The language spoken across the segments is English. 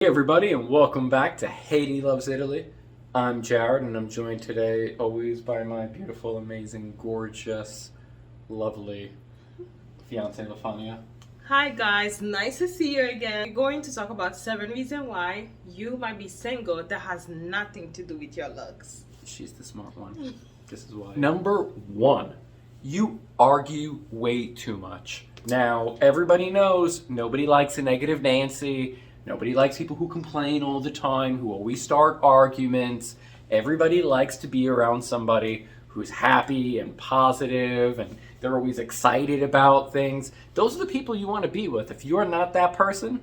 Hey everybody, and welcome back to Haiti Loves Italy. I'm Jared, and I'm joined today always by my beautiful, amazing, gorgeous, lovely fiance LaFania. Hi guys, nice to see you again. We're going to talk about 7 reasons why you might be single that has nothing to do with your looks. She's the smart one. This is why. Number one, you argue way too much. Now, everybody knows nobody likes a negative Nancy. Nobody likes people who complain all the time, who always start arguments. Everybody likes to be around somebody who's happy and positive and they're always excited about things. Those are the people you want to be with. If you are not that person,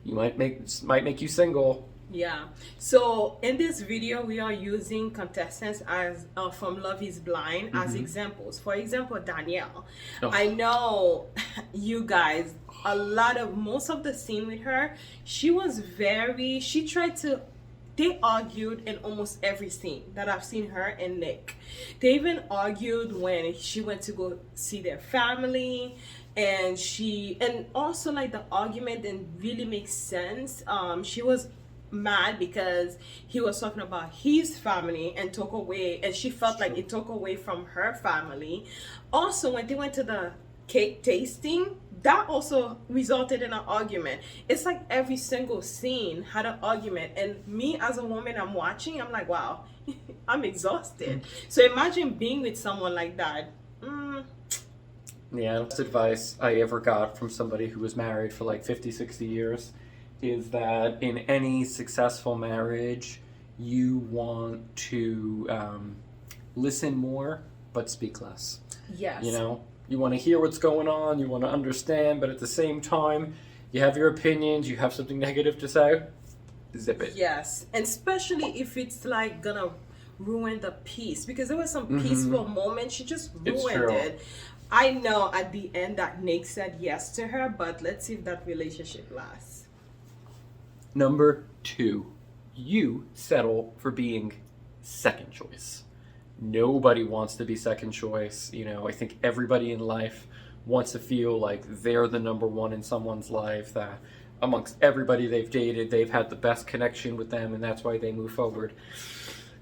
you might make you single. Yeah. So in this video, we are using contestants as from Love Is Blind as examples. For example, Danielle. Oh. I know you guys. Most of the scene with her, she tried to. They argued in almost every scene that I've seen her and Nick. They even argued when she went to go see their family, and also like the argument didn't really make sense. She was mad because he was talking about his family and she felt like it took away from her family. Also, when they went to the cake tasting, that also resulted in an argument. It's like every single scene had an argument, and me as a woman, I'm watching, I'm like, wow, I'm exhausted. So imagine being with someone like that. Yeah, that's advice I ever got from somebody who was married for like 50, 60 years is that in any successful marriage, you want to listen more but speak less. Yes. You know, you want to hear what's going on, you want to understand, but at the same time, you have your opinions, you have something negative to say, zip it. Yes, and especially if it's like gonna ruin the peace, because there was some peaceful moment, she just ruined it. I know at the end that Nick said yes to her, but let's see if that relationship lasts. Number two, you settle for being second choice. Nobody wants to be second choice. You know, I think everybody in life wants to feel like they're the number one in someone's life, that amongst everybody they've dated, they've had the best connection with them, and that's why they move forward.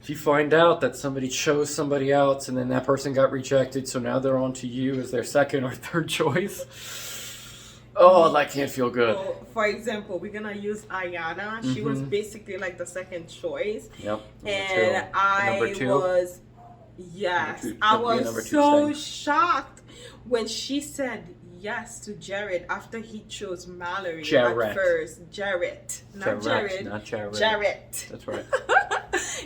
If you find out that somebody chose somebody else and then that person got rejected, so now they're on to you as their second or third choice, oh, that can't feel good. So, for example, we're gonna use Ayana. She was basically like the second choice. Yep. And I was so shocked when she said yes to Jared after he chose Mallory at first. Jarrett. Not Jared. Jarrett. That's right.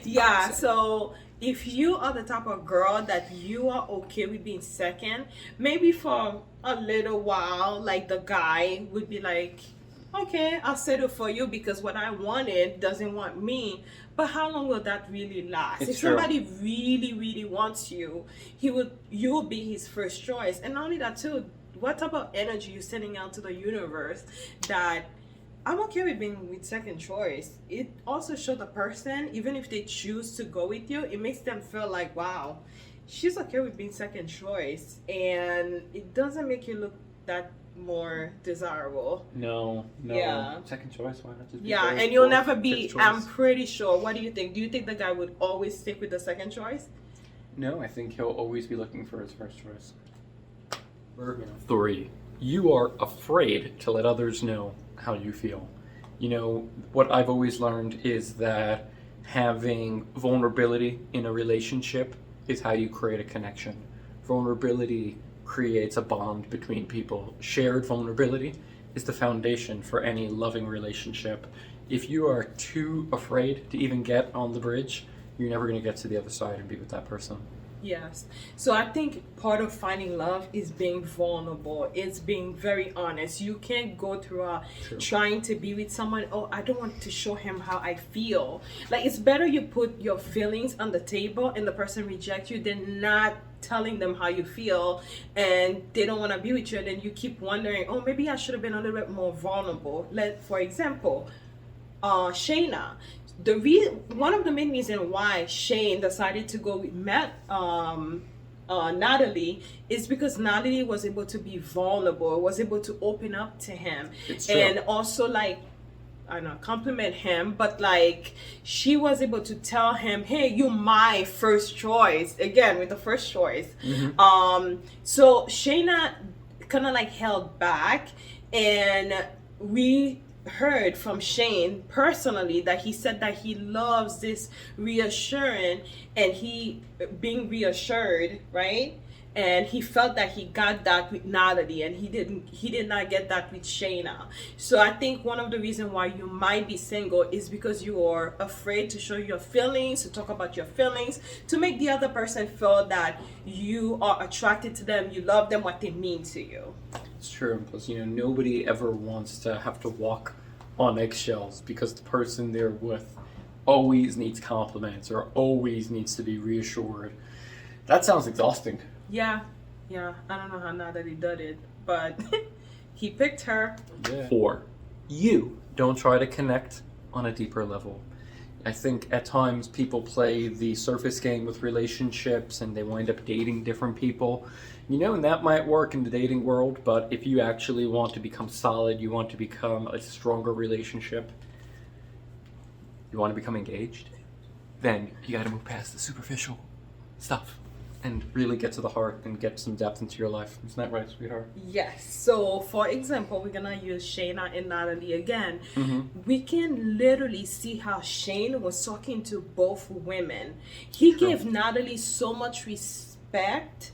Yeah, so if you are the type of girl that you are okay with being second, maybe for a little while, like the guy would be like, okay, I'll settle for you because what I wanted doesn't want me. But how long will that really last? If somebody really, really wants you, you will be his first choice. And not only that too, what type of energy you're sending out to the universe that I'm okay with being with second choice. It also shows the person, even if they choose to go with you, it makes them feel like, wow, she's okay with being second choice. And it doesn't make you look that more desirable. No. Yeah. Second choice, why not just be and you'll never be, I'm pretty sure. What do you think? Do you think the guy would always stick with the second choice? No, I think he'll always be looking for his first choice. Three, you are afraid to let others know how you feel. You know, what I've always learned is that having vulnerability in a relationship is how you create a connection. Vulnerability creates a bond between people. Shared vulnerability is the foundation for any loving relationship. If you are too afraid to even get on the bridge, you're never going to get to the other side and be with that person. Yes. So I think part of finding love is being vulnerable. It's being very honest. You can't go through trying to be with someone, oh, I don't want to show him how I feel. Like, it's better you put your feelings on the table and the person rejects you than not telling them how you feel and they don't want to be with you, and then you keep wondering, oh, maybe I should have been a little bit more vulnerable. For example, Shayna. One of the main reasons why Shane decided to go with Natalie is because Natalie was able to be vulnerable, was able to open up to him, and also like I don't know, compliment him, but like she was able to tell him, "Hey, you my first choice." Again with the first choice. So Shayna kind of like held back, and we heard from Shane personally that he said that he loves this reassuring and he being reassured, right? And he felt that he got that with Natalie, and he did not get that with Shayna. So I think one of the reasons why you might be single is because you are afraid to show your feelings, to talk about your feelings, to make the other person feel that you are attracted to them, you love them, what they mean to you. It's true. And plus, nobody ever wants to have to walk on eggshells because the person they're with always needs compliments or always needs to be reassured. That sounds exhausting. Yeah. I don't know how Natalie did it, but he picked her. Yeah. 4, you don't try to connect on a deeper level. I think at times people play the surface game with relationships and they wind up dating different people. And that might work in the dating world, but if you actually want to become solid, you want to become a stronger relationship, you want to become engaged, then you got to move past the superficial stuff and really get to the heart and get some depth into your life. Isn't that right, sweetheart? Yes. So, for example, we're gonna use Shayna and Natalie again. We can literally see how Shane was talking to both women. He gave Natalie so much respect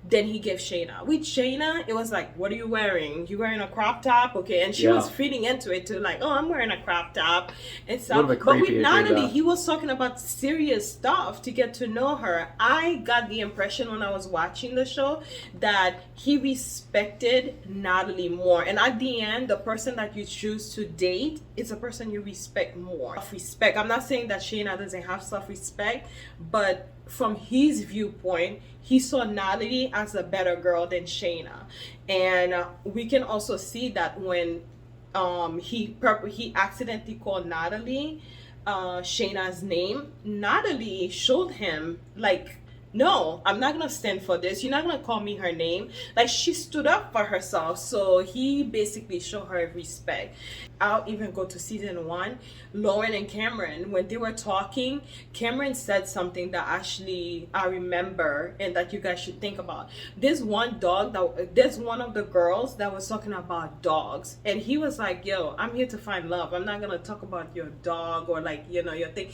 than he gave Shayna. With Shayna, it was like, what are you wearing? You wearing a crop top? Okay. And she was feeding into it too, like, oh, I'm wearing a crop top and stuff. But with Natalie, he was talking about serious stuff to get to know her. I got the impression when I was watching the show that he respected Natalie more. And at the end, the person that you choose to date is a person you respect more. Self-respect. I'm not saying that Shayna doesn't have self-respect, but from his viewpoint, he saw Natalie as a better girl than Shayna. And we can also see that when he accidentally called Natalie Shayna's name, Natalie showed him like, no, I'm not gonna stand for this. You're not gonna call me her name. Like, she stood up for herself. So he basically showed her respect. I'll even go to season 1. Lauren and Cameron, when they were talking, Cameron said something that actually I remember and that you guys should think about. There's one of the girls that was talking about dogs, and he was like, yo, I'm here to find love. I'm not gonna talk about your dog or like, your thing.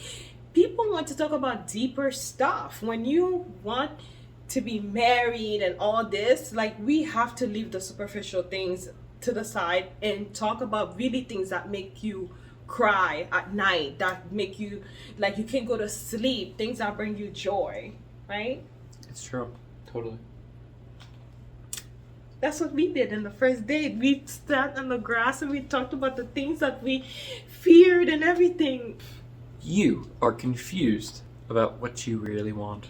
People want to talk about deeper stuff. When you want to be married and all this, like, we have to leave the superficial things to the side and talk about really things that make you cry at night, that make you, like, you can't go to sleep, things that bring you joy, right? It's true. Totally. That's what we did in the first date. We sat on the grass and we talked about the things that we feared and everything. You are confused about what you really want.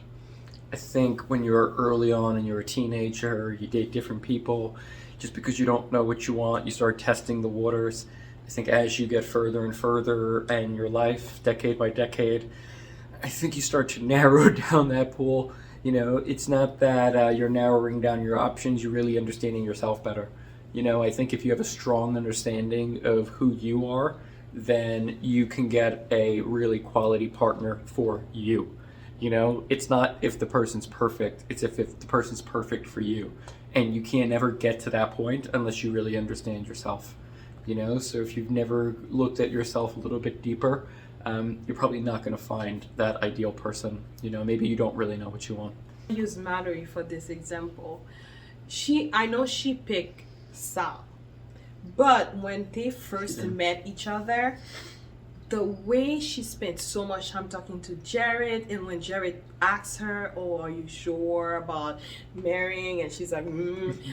I think when you're early on and you're a teenager, you date different people. Just because you don't know what you want, you start testing the waters. I think as you get further and further in your life, decade by decade, I think you start to narrow down that pool. It's not that you're narrowing down your options, you're really understanding yourself better. I think if you have a strong understanding of who you are, then you can get a really quality partner for you. It's not if the person's perfect, it's if the person's perfect for you. And you can't ever get to that point unless you really understand yourself. So if you've never looked at yourself a little bit deeper, you're probably not going to find that ideal person. Maybe you don't really know what you want. I use Mallory for this example. I know she picked Sal. But when they first met each other, the way she spent so much time talking to Jared, and when Jared asked her, oh, are you sure about marrying? And she's like,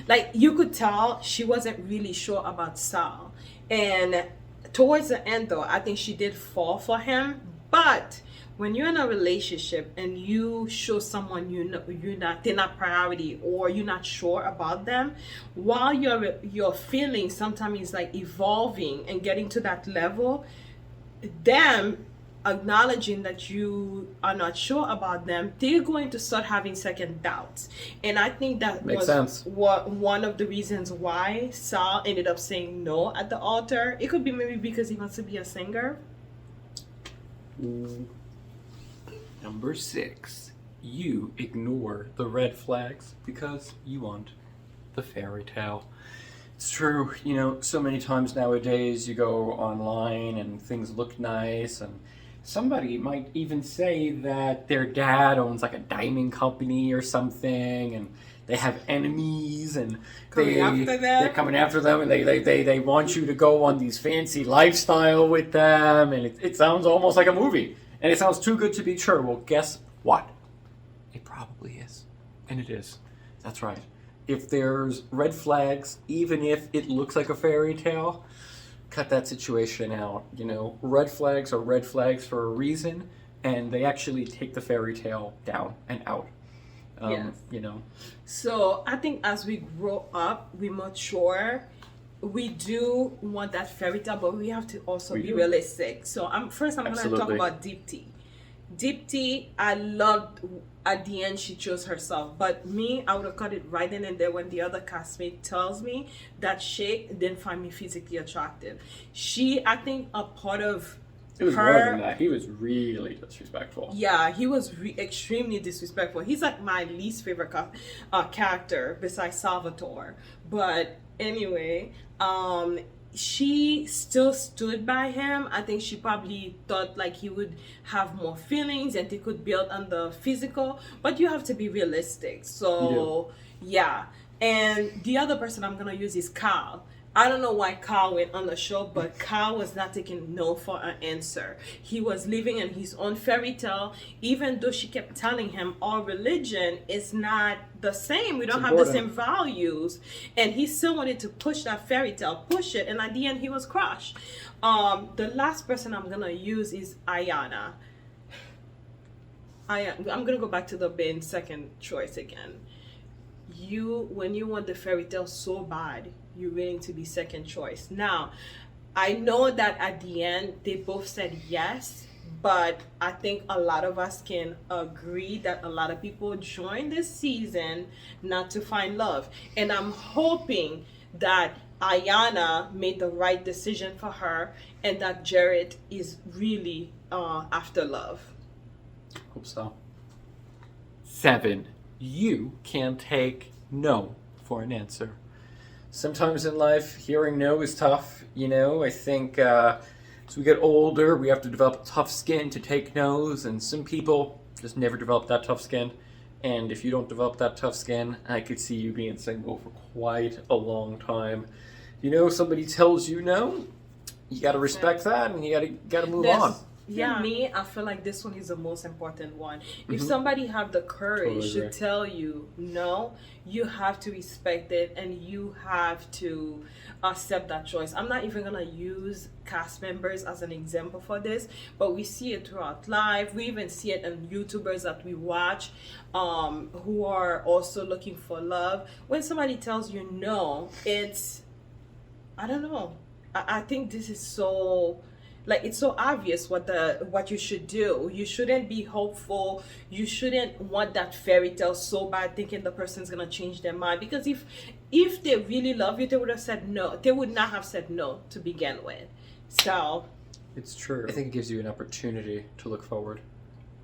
like, you could tell she wasn't really sure about Sal. And towards the end, though, I think she did fall for him. But when you're in a relationship and you show someone they're not priority, or you're not sure about them, while your feelings sometimes is like evolving and getting to that level, them acknowledging that you are not sure about them, they're going to start having second doubts. And I think that Makes was sense. what one of the reasons why Saul ended up saying no at the altar. It could be maybe because he wants to be a singer. Number 6. You ignore the red flags because you want the fairy tale. It's true, you know, so many times nowadays you go online and things look nice, and somebody might even say that their dad owns like a diamond company or something, and they have enemies, and they're coming after them, and they want you to go on these fancy lifestyle with them, and it sounds almost like a movie, and it sounds too good to be true. Well, guess what? It probably is, and it is. That's right. If there's red flags, even if it looks like a fairy tale, cut that situation out. You know, red flags are red flags for a reason, and they actually take the fairy tale down and out. Yes. You know. So I think as we grow up, we mature, we do want that fairy tale, but we have to also be realistic. So I'm going to talk about Deepti. Deepti, I loved at the end she chose herself, but me, I would have cut it right then and there when the other castmate tells me that Sheikh didn't find me physically attractive. I think a part of it was more than that. He was really disrespectful. Yeah, he was extremely disrespectful. He's like my least favorite character besides Salvatore. But anyway, she still stood by him. I think she probably thought like he would have more feelings and they could build on the physical, but you have to be realistic. So yeah. And the other person I'm gonna use is Carl. I don't know why Carl went on the show, but Carl was not taking no for an answer. He was living in his own fairy tale, even though she kept telling him our religion is not the same. We don't have the same values. And he still wanted to push that fairy tale, push it. And at the end, he was crushed. The last person I'm going to use is Ayana. I'm going to go back to the bin second choice again. When you want the fairy tale so bad, you're willing to be second choice. Now, I know that at the end they both said yes, but I think a lot of us can agree that a lot of people join this season not to find love. And I'm hoping that Ayana made the right decision for her and that Jared is really after love. Hope so. 7. You can take no for an answer. Sometimes in life, hearing no is tough. You know, I think as we get older, we have to develop tough skin to take no's, and some people just never develop that tough skin. And if you don't develop that tough skin, I could see you being single for quite a long time. You know, somebody tells you no, you got to respect that, and you got to move on. For me, I feel like this one is the most important one. If somebody have the courage to tell you no, you have to respect it and you have to accept that choice. I'm not even gonna use cast members as an example for this, but we see it throughout life. We even see it in YouTubers that we watch who are also looking for love. When somebody tells you no, it's, I don't know. I think this is so... like, it's so obvious what you should do. You shouldn't be hopeful. You shouldn't want that fairy tale so bad thinking the person's gonna change their mind. Because if they really love you, they would have said no. They would not have said no to begin with. So it's true. I think it gives you an opportunity to look forward.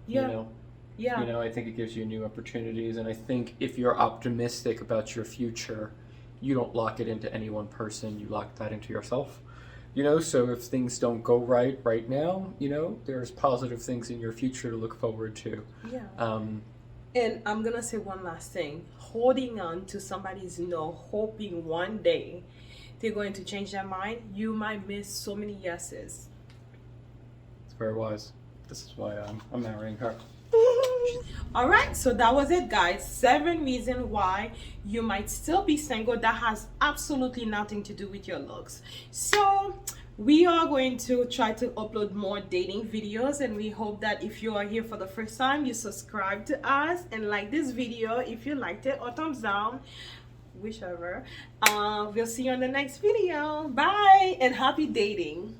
Yeah. You know? Yeah. You know, I think it gives you new opportunities, and I think if you're optimistic about your future, you don't lock it into any one person. You lock that into yourself. You know, so if things don't go right now, you know, there's positive things in your future to look forward to. Yeah. And I'm going to say one last thing. Holding on to somebody's no, hoping one day they're going to change their mind, you might miss so many yeses. It's very wise. This is why I'm marrying her. All right, so that was it, guys. 7 reasons why you might still be single. That has absolutely nothing to do with your looks. So we are going to try to upload more dating videos, and we hope that if you are here for the first time, you subscribe to us and like this video if you liked it, or thumbs down, whichever. We'll see you on the next video. Bye, and happy dating.